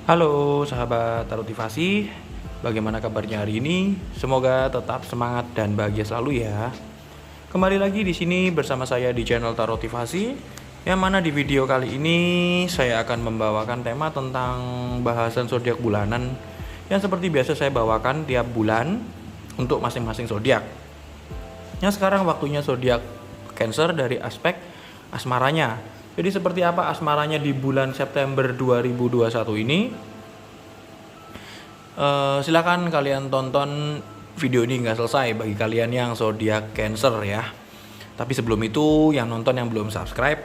Halo sahabat Tarotivasi, bagaimana kabarnya hari ini? Semoga tetap semangat dan bahagia selalu ya. Kembali lagi di sini bersama saya di channel Tarotivasi, yang mana di video kali ini saya akan membawakan tema tentang bahasan zodiak bulanan yang seperti biasa saya bawakan tiap bulan untuk masing-masing zodiak. Yang sekarang waktunya zodiak Cancer dari aspek asmaranya. Jadi seperti apa asmaranya di bulan September 2021 ini? Silakan kalian tonton video ini nggak selesai bagi kalian yang zodiak Cancer ya. Tapi sebelum itu yang nonton yang belum subscribe,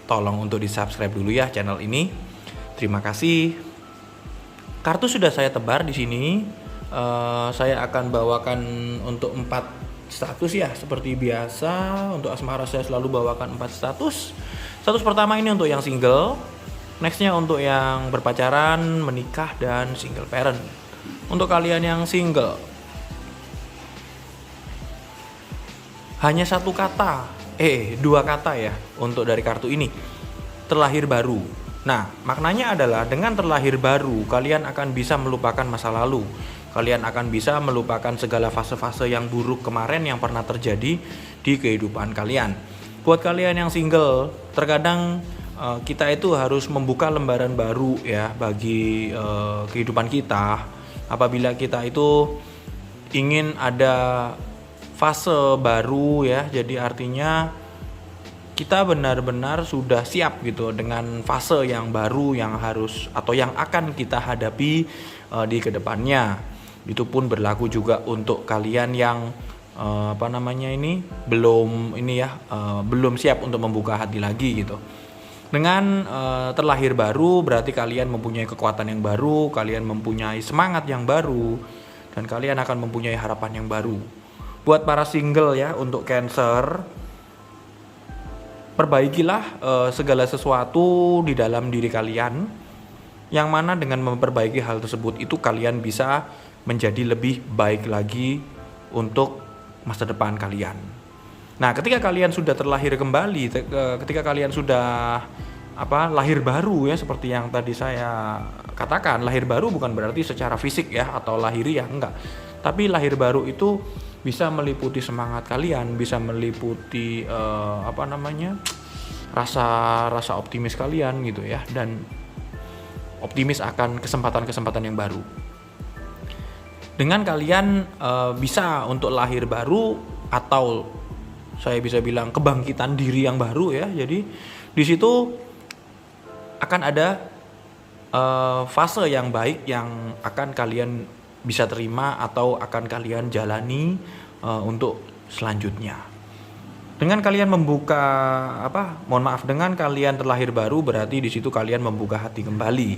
tolong untuk di subscribe dulu ya channel ini. Terima kasih. Kartu sudah saya tebar di sini. Saya akan bawakan untuk 4 status ya, seperti biasa. Untuk asmara saya selalu bawakan 4 status. Status pertama ini untuk yang single, nextnya untuk yang berpacaran, menikah, dan single parent. Untuk kalian yang single, hanya dua kata ya untuk dari kartu ini, terlahir baru. Nah, maknanya adalah dengan terlahir baru, kalian akan bisa melupakan masa lalu. Kalian akan bisa melupakan segala fase-fase yang buruk kemarin yang pernah terjadi di kehidupan kalian. Buat kalian yang single, terkadang kita itu harus membuka lembaran baru ya bagi kehidupan kita. Apabila kita itu ingin ada fase baru ya, jadi artinya kita benar-benar sudah siap gitu dengan fase yang baru yang harus atau yang akan kita hadapi di kedepannya. Itu pun berlaku juga untuk kalian yang belum siap untuk membuka hati lagi gitu. Dengan terlahir baru berarti kalian mempunyai kekuatan yang baru, kalian mempunyai semangat yang baru, dan kalian akan mempunyai harapan yang baru. Buat para single ya, untuk Cancer, perbaikilah segala sesuatu di dalam diri kalian, yang mana dengan memperbaiki hal tersebut itu kalian bisa menjadi lebih baik lagi untuk masa depan kalian. Nah, ketika kalian sudah terlahir kembali, ketika kalian sudah lahir baru ya, seperti yang tadi saya katakan, lahir baru bukan berarti secara fisik ya atau lahiriah, enggak. Tapi lahir baru itu bisa meliputi semangat kalian, bisa meliputi rasa optimis kalian gitu ya, dan optimis akan kesempatan-kesempatan yang baru. Dengan kalian bisa untuk lahir baru, atau saya bisa bilang kebangkitan diri yang baru ya. Jadi di situ akan ada fase yang baik yang akan kalian bisa terima atau akan kalian jalani untuk selanjutnya. Dengan kalian dengan kalian terlahir baru, berarti di situ kalian membuka hati kembali.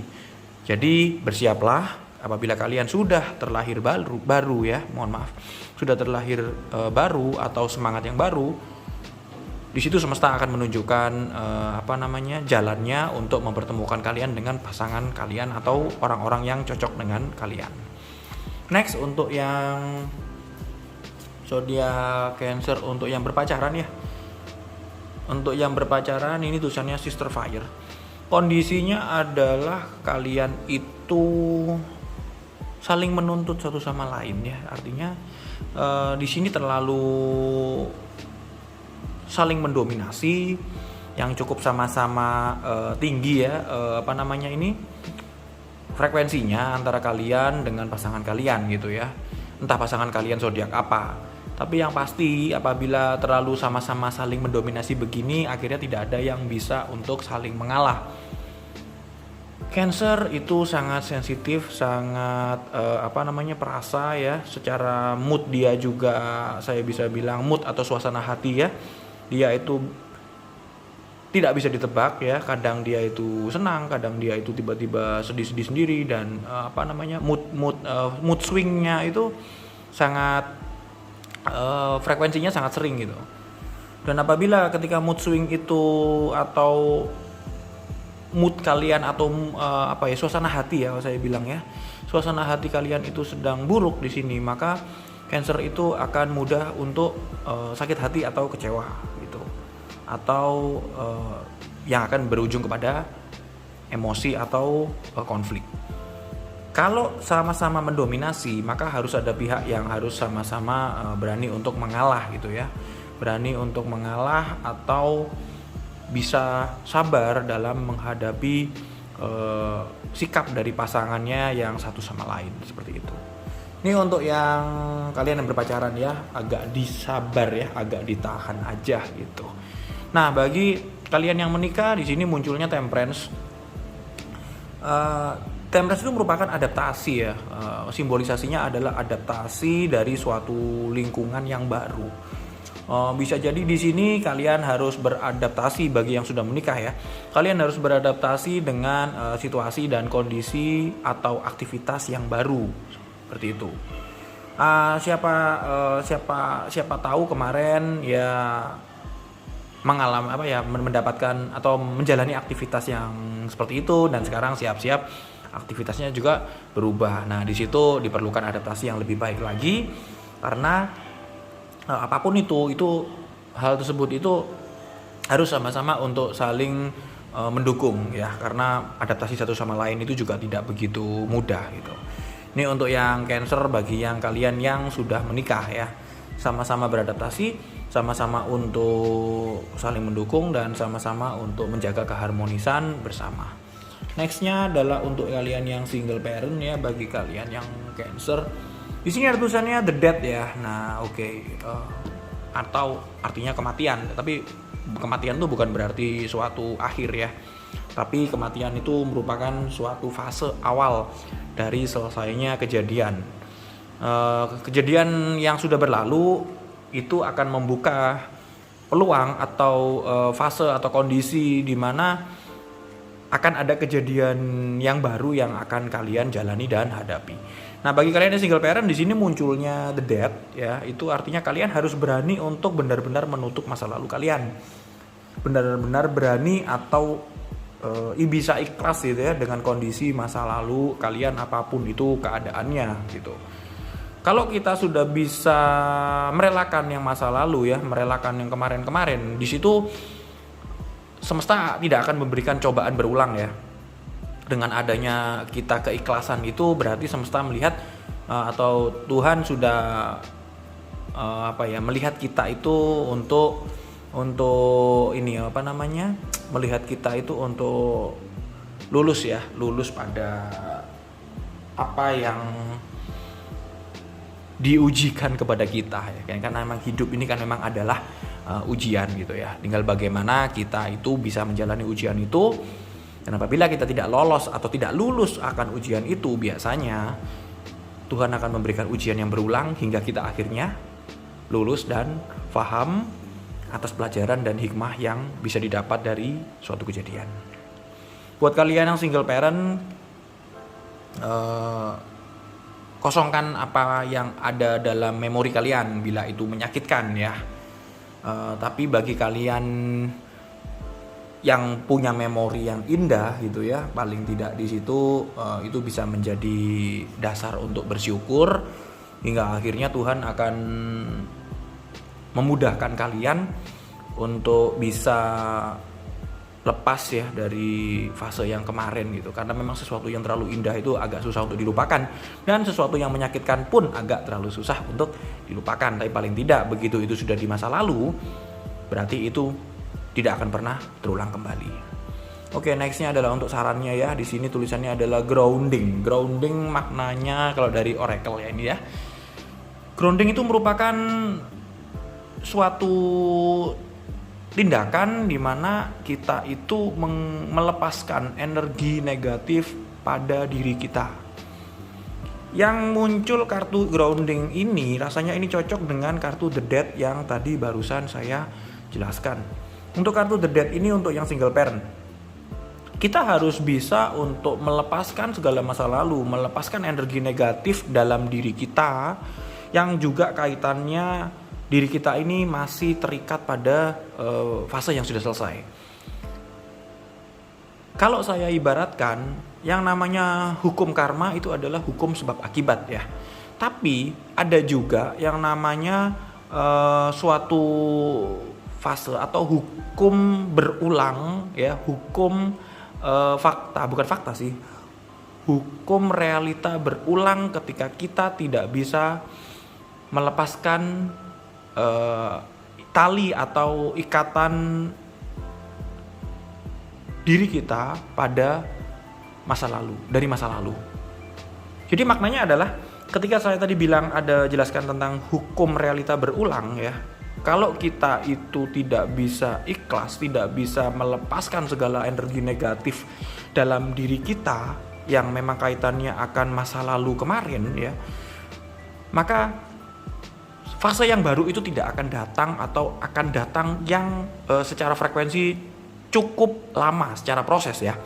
Jadi bersiaplah. Apabila kalian sudah terlahir baru ya, sudah terlahir baru atau semangat yang baru, di situ semesta akan menunjukkan jalannya untuk mempertemukan kalian dengan pasangan kalian atau orang-orang yang cocok dengan kalian. Next, untuk yang zodiak Cancer, untuk yang berpacaran ya. Untuk yang berpacaran ini tulisannya Sister Fire. Kondisinya adalah kalian itu saling menuntut satu sama lain ya. Artinya di sini terlalu saling mendominasi yang cukup sama-sama tinggi ya, frekuensinya antara kalian dengan pasangan kalian gitu ya. Entah pasangan kalian zodiak apa. Tapi yang pasti apabila terlalu sama-sama saling mendominasi begini, akhirnya tidak ada yang bisa untuk saling mengalah. Cancer itu sangat sensitif, sangat perasa ya. Secara mood dia juga, saya bisa bilang mood atau suasana hati ya, dia itu tidak bisa ditebak ya. Kadang dia itu senang, kadang dia itu tiba-tiba sedih-sedih sendiri, dan mood swingnya itu sangat frekuensinya sangat sering gitu. Dan apabila ketika mood swing itu atau mood kalian atau suasana hati ya, saya bilang ya, suasana hati kalian itu sedang buruk di sini, maka Cancer itu akan mudah untuk sakit hati atau kecewa gitu, atau yang akan berujung kepada emosi atau konflik. Kalau sama-sama mendominasi, maka harus ada pihak yang harus sama-sama berani untuk mengalah gitu ya. Berani untuk mengalah atau bisa sabar dalam menghadapi sikap dari pasangannya yang satu sama lain, seperti itu. Ini untuk yang kalian yang berpacaran ya, agak disabar ya, agak ditahan aja gitu. Nah, bagi kalian yang menikah, di sini munculnya temperance. Temperance itu merupakan adaptasi ya. Simbolisasinya adalah adaptasi dari suatu lingkungan yang baru. Bisa jadi di sini kalian harus beradaptasi bagi yang sudah menikah ya. Kalian harus beradaptasi dengan situasi dan kondisi atau aktivitas yang baru seperti itu. Siapa tahu kemarin ya mengalami mendapatkan atau menjalani aktivitas yang seperti itu dan sekarang siap-siap aktivitasnya juga berubah. Nah, di situ diperlukan adaptasi yang lebih baik lagi karena apapun itu hal tersebut itu harus sama-sama untuk saling mendukung ya, karena adaptasi satu sama lain itu juga tidak begitu mudah gitu. Ini untuk yang Cancer, bagi yang kalian yang sudah menikah ya, sama-sama beradaptasi, sama-sama untuk saling mendukung dan sama-sama untuk menjaga keharmonisan bersama. Nextnya adalah untuk kalian yang single parent ya, bagi kalian yang Cancer. Di sini ada tulisannya the death ya. Nah, atau artinya kematian. Tapi kematian itu bukan berarti suatu akhir ya. Tapi kematian itu merupakan suatu fase awal dari selesainya kejadian. Kejadian yang sudah berlalu itu akan membuka peluang atau fase atau kondisi di mana akan ada kejadian yang baru yang akan kalian jalani dan hadapi. Nah, bagi kalian yang single parent, di sini munculnya the death ya, itu artinya kalian harus berani untuk benar-benar menutup masa lalu kalian. Benar-benar berani atau bisa ikhlas gitu ya dengan kondisi masa lalu kalian apapun itu keadaannya gitu. Kalau kita sudah bisa merelakan yang masa lalu ya, merelakan yang kemarin-kemarin, di situ semesta tidak akan memberikan cobaan berulang ya. Dengan adanya kita keikhlasan itu berarti semesta melihat atau Tuhan sudah melihat kita itu untuk melihat kita itu untuk lulus pada apa yang diujikan kepada kita ya. Karena memang hidup ini kan memang adalah ujian gitu ya. Tinggal bagaimana kita itu bisa menjalani ujian itu. Dan apabila kita tidak lolos atau tidak lulus akan ujian itu, biasanya Tuhan akan memberikan ujian yang berulang hingga kita akhirnya lulus dan paham atas pelajaran dan hikmah yang bisa didapat dari suatu kejadian. Buat kalian yang single parent, kosongkan apa yang ada dalam memori kalian bila itu menyakitkan ya. Tapi bagi kalian yang punya memori yang indah gitu ya, paling tidak di situ itu bisa menjadi dasar untuk bersyukur hingga akhirnya Tuhan akan memudahkan kalian untuk bisa lepas ya dari fase yang kemarin gitu, karena memang sesuatu yang terlalu indah itu agak susah untuk dilupakan dan sesuatu yang menyakitkan pun agak terlalu susah untuk dilupakan. Tapi paling tidak begitu itu sudah di masa lalu, berarti itu tidak akan pernah terulang kembali. Oke, nextnya adalah untuk sarannya ya. Di sini tulisannya adalah grounding. Grounding maknanya kalau dari Oracle ya ini ya. Grounding itu merupakan suatu tindakan di mana kita itu melepaskan energi negatif pada diri kita. Yang muncul kartu grounding ini rasanya ini cocok dengan kartu The Death yang tadi barusan saya jelaskan. Untuk kartu The Death ini untuk yang single parent, kita harus bisa untuk melepaskan segala masa lalu, melepaskan energi negatif dalam diri kita yang juga kaitannya diri kita ini masih terikat pada fase yang sudah selesai. Kalau saya ibaratkan, yang namanya hukum karma itu adalah hukum sebab akibat ya. Tapi ada juga yang namanya suatu fase atau hukum berulang ya, hukum bukan fakta sih, hukum realita berulang ketika kita tidak bisa melepaskan tali atau ikatan diri kita pada dari masa lalu. Jadi maknanya adalah ketika saya tadi bilang jelaskan tentang hukum realita berulang ya, kalau kita itu tidak bisa ikhlas, tidak bisa melepaskan segala energi negatif dalam diri kita yang memang kaitannya akan masa lalu kemarin ya, maka fase yang baru itu tidak akan datang atau akan datang yang secara frekuensi cukup lama secara proses ya.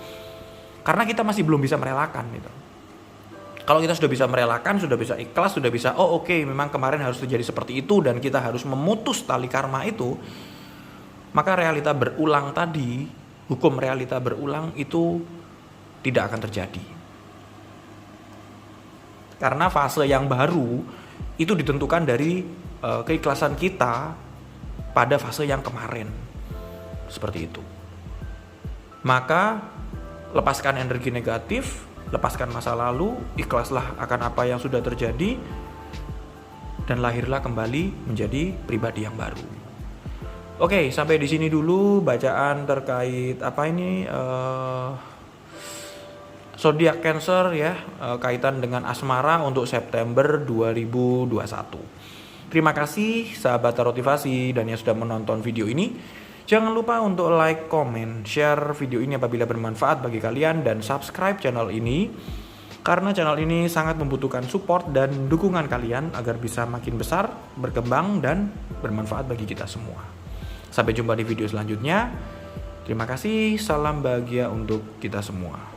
Karena kita masih belum bisa merelakan gitu. Kalau kita sudah bisa merelakan, sudah bisa ikhlas, sudah bisa oke, memang kemarin harus terjadi seperti itu dan kita harus memutus tali karma itu, maka realita berulang tadi, hukum realita berulang itu tidak akan terjadi. Karena fase yang baru itu ditentukan dari keikhlasan kita pada fase yang kemarin. Seperti itu. Maka lepaskan energi negatif, lepaskan masa lalu, ikhlaslah akan apa yang sudah terjadi, dan lahirlah kembali menjadi pribadi yang baru. Oke, sampai di sini dulu bacaan terkait zodiak Cancer ya, kaitan dengan asmara untuk September 2021. Terima kasih sahabat Tarotivasi dan yang sudah menonton video ini. Jangan lupa untuk like, comment, share video ini apabila bermanfaat bagi kalian, dan subscribe channel ini karena channel ini sangat membutuhkan support dan dukungan kalian agar bisa makin besar, berkembang, dan bermanfaat bagi kita semua. Sampai jumpa di video selanjutnya. Terima kasih, salam bahagia untuk kita semua.